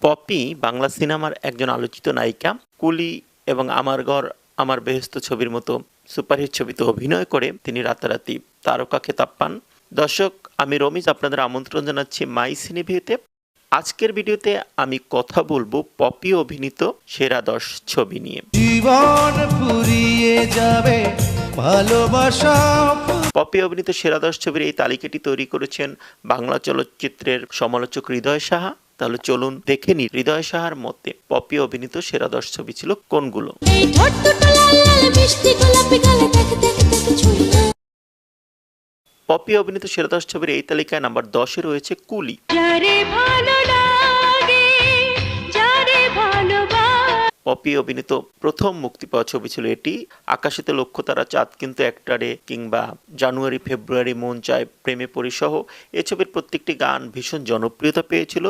Poppy Bangla সিনেমার একজন আলোচিত নায়িকা। কুলি এবং আমার ঘর আমার বেহেশত ছবির মতো সুপারহিট ছবিতে অভিনয় করে তিনি রাতারাতি তারকা খেতাব পান। দর্শক, আমি রমিজ আপনাদের আমন্ত্রণ জানাচ্ছি মাই সিনেভিউতে। আজকের ভিডিওতে আমি কথা বলবো পপি অভিনীত সেরা 10 ছবি নিয়ে। জীবন ফুরিয়ে যাবে ভালোবাসা। পপি অভিনীত সেরা 10 ছবির এই তালিকাটি তৈরি করেছেন বাংলা চলচ্চিত্রের সমালোচক হৃদয় সাহা। তাহলে চলুন দেখে নিই হৃদয় সাহার মতে পপি অভিনীত সেরা 10 ছবি ছিল কোনগুলো। পপি অভিনীত সেরা 10 ছবির এই তালিকায় নাম্বার 10-এ রয়েছে কুলি। পপি অভিনীত প্রথম মুক্তি পাওয়া ছবি ছিল এটি। আকাশেতে লক্ষ্য তারা, চাঁদ কিন্তু একটারে, কিংবা জানুয়ারি ফেব্রুয়ারি, মন চায়, প্রেমে পড়ি সহ এই ছবির প্রত্যেকটি গান ভীষণ জনপ্রিয়তা পেয়েছিল।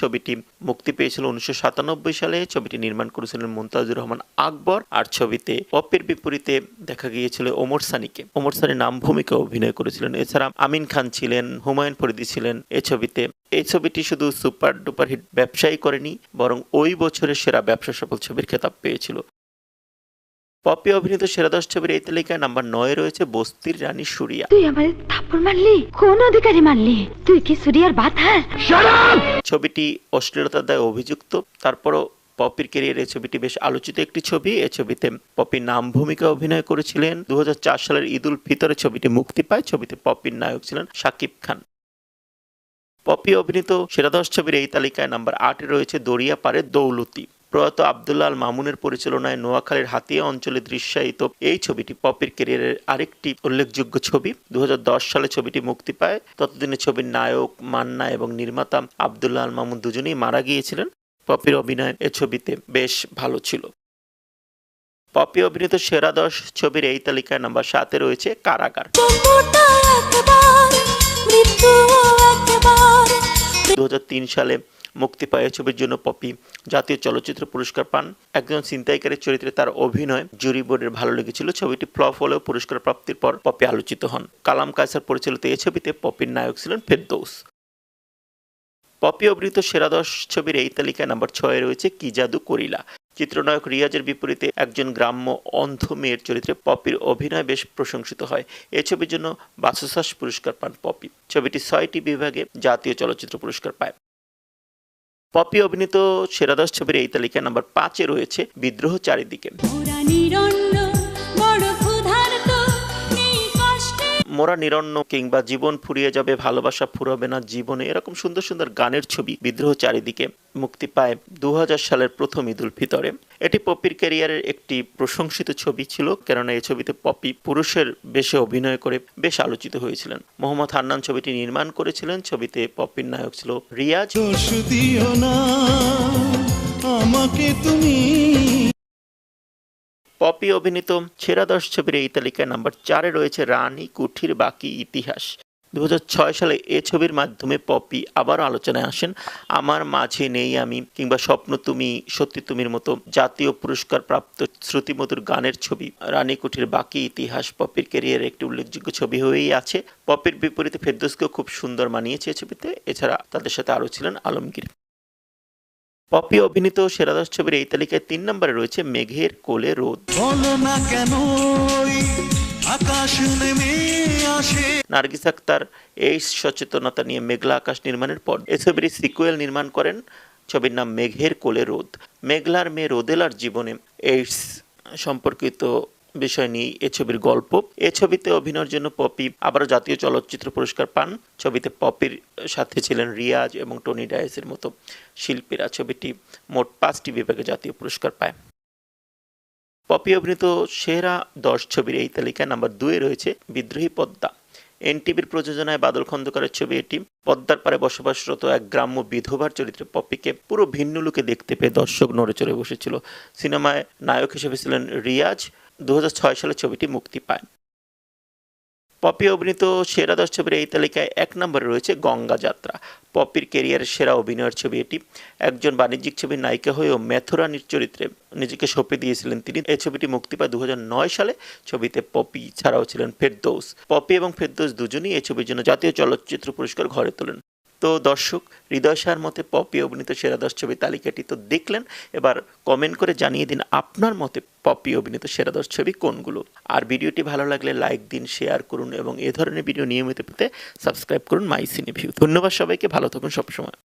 ছবিটি মুক্তি পেয়েছিল 1997 সালে। ছবিটি নির্মাণ করেছিলেন মুনতাজুর রহমান আকবর। আর ছবিতে পপির বিপরীতে দেখা গিয়েছিল ওমর সানিকে। ওমর সানি নাম ভূমিকা অভিনয় করেছিলেন। এছাড়া আমিন খান ছিলেন, হুমায়ুন ফরিদি ছিলেন এই ছবিতে। এই ছবিটি শুধু সুপার ডুপার হিট ব্যবসায়ী করেনি, বরং ওই বছরের সেরা ব্যবসা সফল ছবির খেতাব পেয়েছিল। পপি অভিনীত সেরা 10 ছবির এই তালিকায় নাম্বার 9-এ রয়েছে বস্তির রানী সুরিয়া। তুই আমারে থাপ্পড় মারলি? কোন অধিকারে মারলি? তুই কি সুরিয়ার বাত? ছবিটি অশ্লীলতার দায়ে অভিযুক্ত। তারপরও পপির ক্যারিয়ারে ছবিটি বেশ আলোচিত একটি ছবি। এই ছবিতে পপি নাম ভূমিকা অভিনয় করেছিলেন। 2004 সালের ঈদ উল ফিতরে ছবিটি মুক্তি পায়। ছবিতে পপির নায়ক ছিলেন শাকিব খান। পপি অভিনীত সেরা 10 ছবির এই তালিকায় নাম্বার 8-এ রয়েছে দরিয়া পারে দৌলতি। প্রয়াত আব্দুল্লাহ আল মামুনের পরিচালনায় নোয়াখালীর হাতিয়া অঞ্চলে দৃশ্যায়িত এই ছবিটি পপির ক্যারিয়ারের আরেকটি উল্লেখযোগ্য ছবি। 2010 সালে ছবিটি মুক্তি পায়। ততদিনে ছবির নায়ক মান্না এবং নির্মাতা আব্দুল্লাহ আল মামুন দুজনেই মারা গিয়েছিলেন। পপির অভিনয় এ ছবিতে বেশ ভালো ছিল। পপি অভিনীত সেরা 10 ছবির এই তালিকায় নাম্বার 7-এ রয়েছে কারাগার। 2003 সালে মুক্তি পায় ছবির জন্য পপি জাতীয় চলচ্চিত্র পুরস্কার পান। একজন ছিনতাইকারীর চরিত্রে তার অভিনয় জুরি বোর্ডের ভালো লেগেছিল। ছবিটি ফ্লপ হলেও পুরস্কার প্রাপ্তির পর পপি আলোচিত হন। কালাম কায়সার পরিচালিত এই ছবিতে পপির নায়ক ছিলেন ফেরদৌস। পপি অভিনীত সেরা 10 ছবির এই তালিকায় নাম্বার 6-এ রয়েছে কি জাদু করিলা। চিত্রনায়ক রিয়াজের বিপরীতে একজন গ্রাম্য অন্ধ মেয়ের চরিত্রে পপির অভিনয় বেশ প্রশংসিত হয়। এই ছবির জন্য বাচসাস পুরস্কার পান পপি। ছবিটি 6টি বিভাগে জাতীয় চলচ্চিত্র পুরস্কার পায়। পপি অভিনীত সেরা 10 ছবির এই তালিকায় নাম্বার 5-এ রয়েছে বিদ্রোহ চারিদিকে। মোরা নিরন্ন কিংবা জীবন ফুরিয়ে যাবে, ভালোবাসা ফুরাবে না জীবনে, এরকম সুন্দর সুন্দর গানের ছবি বিদ্রোহ চারিদিকে মুক্তি পায় 2000 সালের প্রথম ঈদ উল ফিতরে। এটি পপির ক্যারিয়ারের একটি প্রশংসিত ছবি ছিল, কেননা এই ছবিতে পপি পুরুষের বেশে অভিনয় করে বেশ আলোচিত হয়েছিলেন। মোহাম্মদ হান্নান ছবিটি নির্মাণ করেছিলেন। ছবিতে পপির নায়ক ছিল রিয়াজ। পপি অভিনীত সেরা 10 ছবির এই তালিকায় নাম্বার 4-এ রয়েছে রানী কুঠির বাকি ইতিহাস। 2006 সালে এ ছবির মাধ্যমে পপি আবার আলোচনায় আসেন। আমার মাঝে নেই আমি কিংবা স্বপ্ন তুমি, সত্যি তুমির মতো জাতীয় পুরস্কার প্রাপ্ত শ্রুতিমধুর গানের ছবি রানী কুঠির বাকি ইতিহাস পপির ক্যারিয়ারের একটি উল্লেখযোগ্য ছবি হয়েই আছে। পপির বিপরীতে ফেরদৌসকেও খুব সুন্দর মানিয়েছে এই ছবিতে। এছাড়া তাদের সাথে আরও ছিলেন আলমগীর। পপি অভিনীত সেরা 10 ছবির এই তালিকায় 3 নম্বরে রয়েছে মেঘের কোলে রোদ। নার্গিস আক্তার এই সচেতনতা নিয়ে মেঘলা আকাশ নির্মাণের পর এই ছবির সিকুয়েল নির্মাণ করেন। ছবির নাম মেঘের কোলে রোদ। মেঘলার মেয়ে রোদেলার জীবনে এইডস সম্পর্কিত বিষয় নিয়ে এ ছবির গল্প। এ ছবিতে অভিনয়ের জন্য পপি আবারও জাতীয় চলচ্চিত্র পুরস্কার পান। ছবিতে পপির সাথে ছিলেন রিয়াজ এবং টনি ডায়েসের মতো শিল্পীরা। ছবিটি মোট 5টি বিভাগে জাতীয় পুরস্কার পায়। পপি অভিনীত সেরা 10 ছবির এই তালিকায় নাম্বার 2-এ রয়েছে বিদ্রোহী পদ্মা। এনটিভির প্রযোজনায় বাদল খন্দকারের ছবি এটি। পদ্মার পারে বসবাসরত এক গ্রাম্য বিধবার চরিত্রে পপিকে পুরো ভিন্ন লুকে দেখতে পেয়ে দর্শক নড়ে চড়ে বসেছিল। সিনেমায় নায়ক হিসেবে ছিলেন রিয়াজ। 2006 সালে ছবিটি মুক্তি পায়। পপি অভিনীত সেরা 10 ছবির এই তালিকায় 1 নম্বরে রয়েছে গঙ্গা যাত্রা। পপির ক্যারিয়ারের সেরা অভিনয়ের ছবি এটি। একজন বাণিজ্যিক ছবির নায়িকা হয়েও মেথরানির চরিত্রে নিজেকে সঁপে দিয়েছিলেন তিনি। এই ছবিটি মুক্তি পায় 2009 সালে। ছবিতে পপি ছাড়াও ছিলেন ফেরদৌস। পপি এবং ফেরদৌস দুজনই এই ছবির জন্য জাতীয় চলচ্চিত্র পুরস্কার ঘরে তোলেন। তো দর্শক, হৃদয় শাহর মতে পপি অভিনীত সেরা 10 ছবির তালিকাটি তো দেখলেন। এবার কমেন্ট করে জানিয়ে দিন আপনার মতে পপি অভিনীত সেরা 10 ছবি কোনগুলো। আর ভিডিওটি ভালো লাগলে লাইক দিন, শেয়ার করুন এবং এ ধরনের ভিডিও নিয়মিত পেতে সাবস্ক্রাইব করুন মাই সিনে ভিউ। ধন্যবাদ সবাইকে, ভালো থাকুন সবসময়।